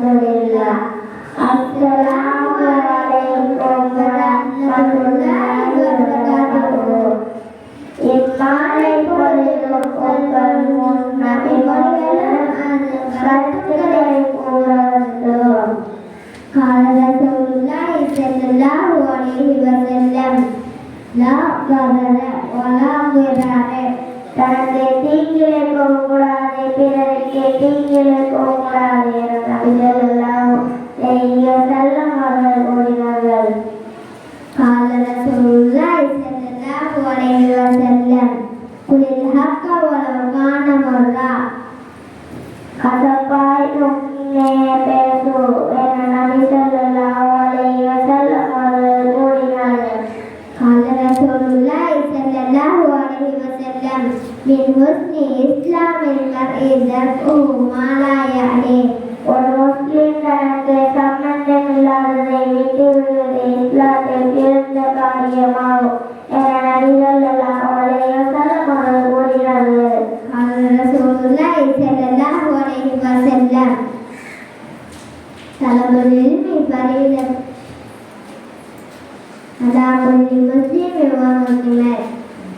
Alhamdulillah. Assalamualaikum warahmatullahi wabarakatuh. இம்மாலை பொழுதும் உங்கள் நபிமொழிகளும் கருத்துக்களை கூற வந்தோம். قال رسول الله صلى الله عليه وسلم لا ضرر ولا ضرار. தனக்கு தீங்கிழைக்கவும் கூடாது, பிறருக்கு தீங்கிழைக்கவும் கூடாது என நபிகள் செல்லும் அவர்கள் கூறினார்கள். قال رسول الله صلى الله عليه وسلم قل الحق ولو كان مرا. கசப்பாய் நுண்ணே பேசு என நபி ஸல்லல்லாஹு அலைஹி வஸல்லம் அவர்கள் கூறினார்கள். قال رسول الله صلى الله عليه وسلم من حسن إسلام المرء تركه ما لا يعنيه. ஒரு முஸ்லிம் தனக்கு சம்பந்தம் இல்லாததை விட்டு விடுவது இஸ்லாத்தில் சிறந்த காரியமாகும் என நபி ஸல்லல்லாஹு அலைஹி வஸல்லம் அவர்கள் கூறினார்கள். قال رسول الله صلى الله عليه وسلم طلب العلم فريضة على كل مسلم ومسلمة.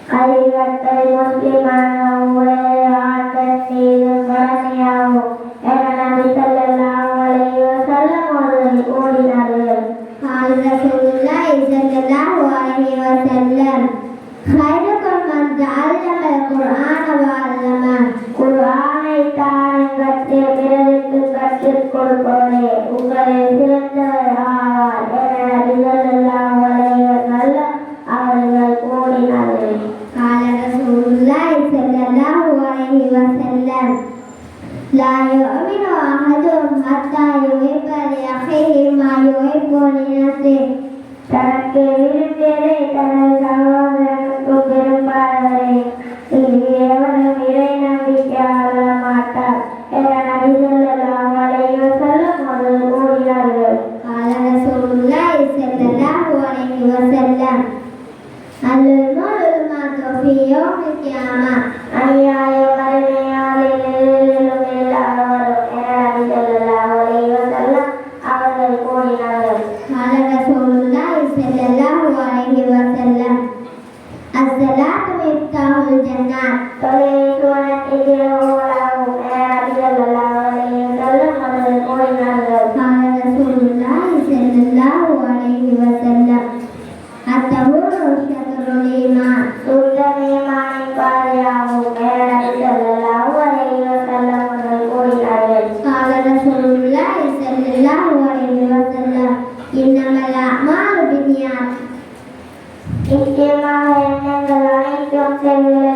கல்விக்கற்றை முஸ்லிமான ஒவ்வொரு ஆண்கள் மீது கடமையாகும் என நபி ஸல்லல்லாஹு அலைஹி வஸல்லம் அவர்கள் கூறினார்கள். قال رسول الله صلى الله عليه وسلم خيركم من تعلم القرآن وعلمه. குர்ஆனை தானே கற்று பிறருக்கு கற்றுக் கொடுப்பவரே உங்களில் சிறந்தவர் ஆவார் என நபி ஸல்லல்லாஹு அலைஹி வஸல்லம் அவர்கள் கூறினார்கள். قال رسول الله صلى الله عليه وسلم لا يؤمن أحدكم حتى يحب لأخيه ما يحب لنفسه. தனக்கு விரும்பியதை தனது சகோதரனுக்கு விரும்பாதவரை எவரும் இறை நம்பிக்கையாள மாட்டார் என நபி ஸல்லல்லாஹு அலைஹி வஸல்லம் அவர்கள் கூறினார்கள். قال رسول الله صلى الله عليه وسلم المعلومات في يوم القيامة. அநியாயம் மறுமையாளில் எல்லோரும் எல்லாரும் என நபி ஸல்லல்லாஹு அலைஹி வஸல்லம் அவர்கள் கூறினார்கள். قال رسول الله صلى الله عليه وسلم الصلاة مفتاح الجنة. தொழுகை சுவனத்திற்கு திறவுகோலாகும் என நபி ஸல்லல்லாஹு அலைஹி வஸல்லம் அவர்கள் கூறினார்கள். قال رسول الله صلى الله عليه وسلم الطهور شطر الإيمان. சுத்தம் ஈமானின் பாதியாகும் என நபி ஸல்லல்லாஹு அலைஹி வஸல்லம் அவர்கள் கூறினார்கள். قال رسول الله صلى الله عليه وسلم إنما الأعمال بالنيات. நிச்சயமாக எண்ணங்கள் அனைத்தும் செயல்களை